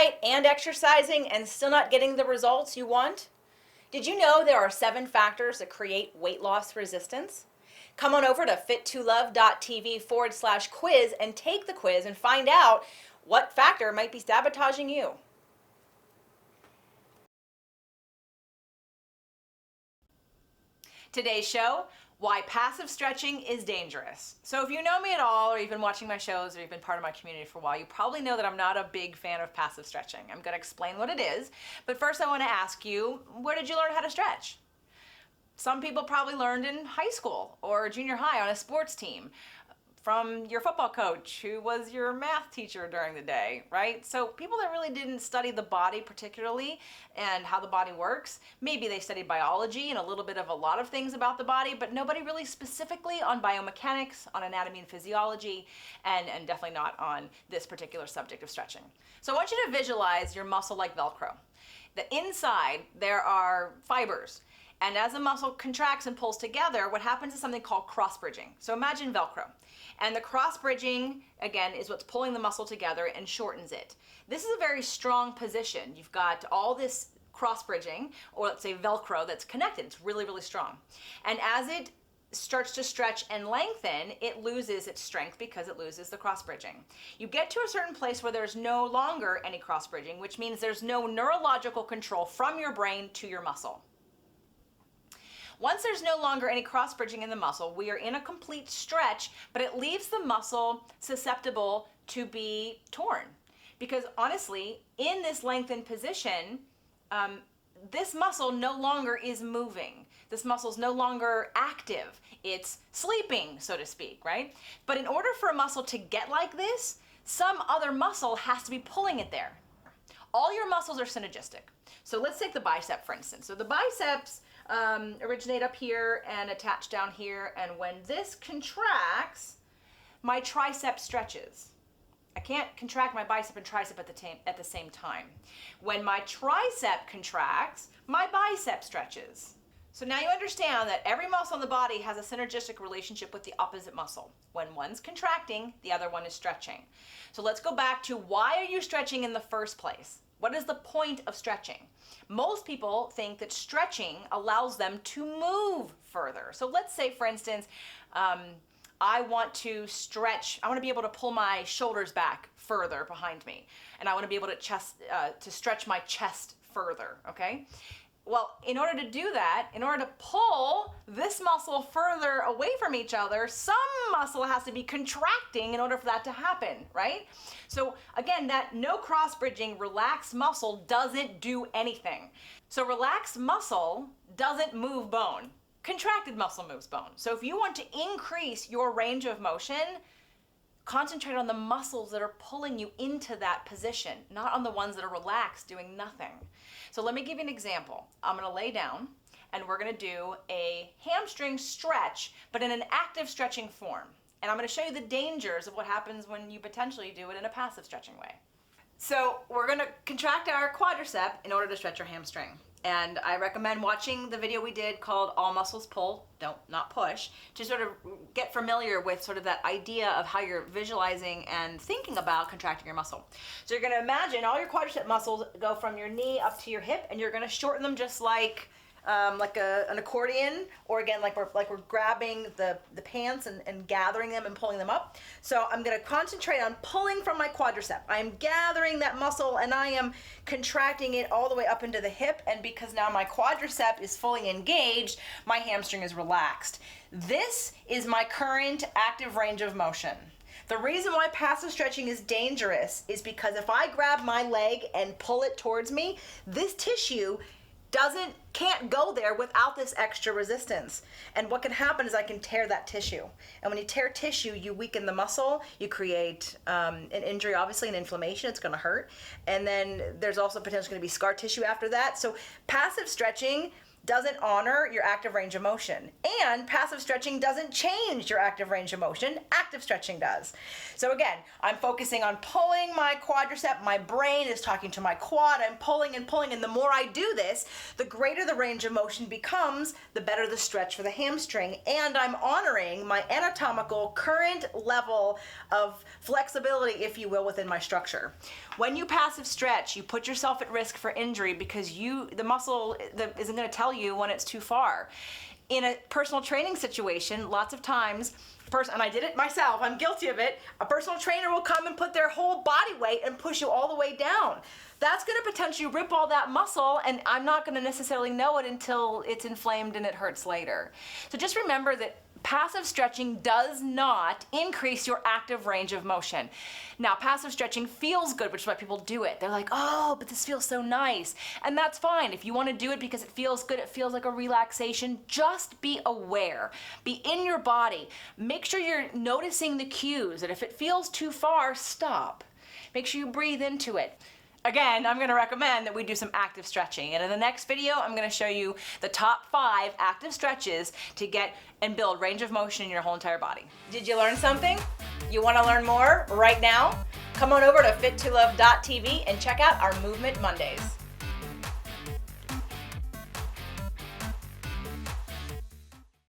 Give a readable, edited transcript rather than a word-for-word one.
diet and exercising and still not getting the results you want? Did you know there are 7 factors that create weight loss resistance? Come on over to fit2love.tv/quiz and take the quiz and find out what factor might be sabotaging you. Today's show, why passive stretching is dangerous. So if you know me at all, or you've been watching my shows, or you've been part of my community for a while, you probably know that I'm not a big fan of passive stretching. I'm going to explain what it is, but first I want to ask you, where did you learn how to stretch? Some people probably learned in high school or junior high on a sports team from your football coach who was your math teacher during the day, right? So people that really didn't study the body particularly and how the body works, maybe they studied biology and a little bit of a lot of things about the body, but nobody really specifically on biomechanics, on anatomy and physiology, and definitely not on this particular subject of stretching. So I want you to visualize your muscle like Velcro. The inside, there are fibers. And as a muscle contracts and pulls together, what happens is something called cross-bridging. So imagine Velcro. And the cross-bridging, again, is what's pulling the muscle together and shortens it. This is a very strong position. You've got all this cross-bridging, or let's say Velcro, that's connected. It's really, really strong. And as it starts to stretch and lengthen, it loses its strength because it loses the cross-bridging. You get to a certain place where there's no longer any cross-bridging, which means there's no neurological control from your brain to your muscle. Once there's no longer any cross-bridging in the muscle, we are in a complete stretch, but it leaves the muscle susceptible to be torn. Because honestly, in this lengthened position, this muscle no longer is moving. This muscle is no longer active. It's sleeping, so to speak, right? But in order for a muscle to get like this, some other muscle has to be pulling it there. All your muscles are synergistic. So let's take the bicep, for instance. So the biceps originate up here and attach down here, and when this contracts, my tricep stretches. I can't contract my bicep and tricep at the same time. When my tricep contracts, my bicep stretches. So now you understand that every muscle in the body has a synergistic relationship with the opposite muscle. When one's contracting, the other one is stretching. So let's go back to, why are you stretching in the first place? What is the point of stretching? Most people think that stretching allows them to move further. So let's say, for instance, I want to stretch, I want to be able to pull my shoulders back further behind me, and I want to be able to stretch my chest further, okay? Well, in order to do that, in order to pull this muscle further away from each other, some muscle has to be contracting in order for that to happen, right? So again, that no cross-bridging, relaxed muscle doesn't do anything. So relaxed muscle doesn't move bone. Contracted muscle moves bone. So if you want to increase your range of motion, concentrate on the muscles that are pulling you into that position, not on the ones that are relaxed, doing nothing. So let me give you an example. I'm gonna lay down and we're gonna do a hamstring stretch, but in an active stretching form. And I'm gonna show you the dangers of what happens when you potentially do it in a passive stretching way. So we're gonna contract our quadricep in order to stretch our hamstring. And I recommend watching the video we did called All Muscles Pull, Not Push, to sort of get familiar with sort of that idea of how you're visualizing and thinking about contracting your muscle. So you're gonna imagine all your quadricep muscles go from your knee up to your hip, and you're gonna shorten them just like an accordion, or again, like we're grabbing the pants and gathering them and pulling them up. So I'm gonna concentrate on pulling from my quadricep. I am gathering that muscle and I am contracting it all the way up into the hip, and because now my quadricep is fully engaged, my hamstring is relaxed. This is my current active range of motion. The reason why passive stretching is dangerous is because if I grab my leg and pull it towards me, this tissue can't go there without this extra resistance. And what can happen is I can tear that tissue. And when you tear tissue, you weaken the muscle, you create an injury, obviously, an inflammation, it's gonna hurt. And then there's also potentially gonna be scar tissue after that. So passive stretching doesn't honor your active range of motion. And passive stretching doesn't change your active range of motion. Active stretching does. So again, I'm focusing on pulling my quadricep. My brain is talking to my quad. I'm pulling and pulling. And the more I do this, the greater the range of motion becomes, the better the stretch for the hamstring. And I'm honoring my anatomical current level of flexibility, if you will, within my structure. When you passive stretch, you put yourself at risk for injury because the muscle isn't going to tell you when it's too far. In a personal training situation, lots of times, and I did it myself, I'm guilty of it, a personal trainer will come and put their whole body weight and push you all the way down. That's going to potentially rip all that muscle, and I'm not going to necessarily know it until it's inflamed and it hurts later. So just remember that passive stretching does not increase your active range of motion. Now, passive stretching feels good, which is why people do it. They're like, oh, but this feels so nice. And that's fine. If you want to do it because it feels good, it feels like a relaxation, just be aware. Be in your body. Make sure you're noticing the cues, and if it feels too far, stop. Make sure you breathe into it. Again, I'm going to recommend that we do some active stretching. And in the next video, I'm going to show you the top 5 active stretches to get and build range of motion in your whole entire body. Did you learn something? You want to learn more right now? Come on over to fit2love.tv and check out our Movement Mondays.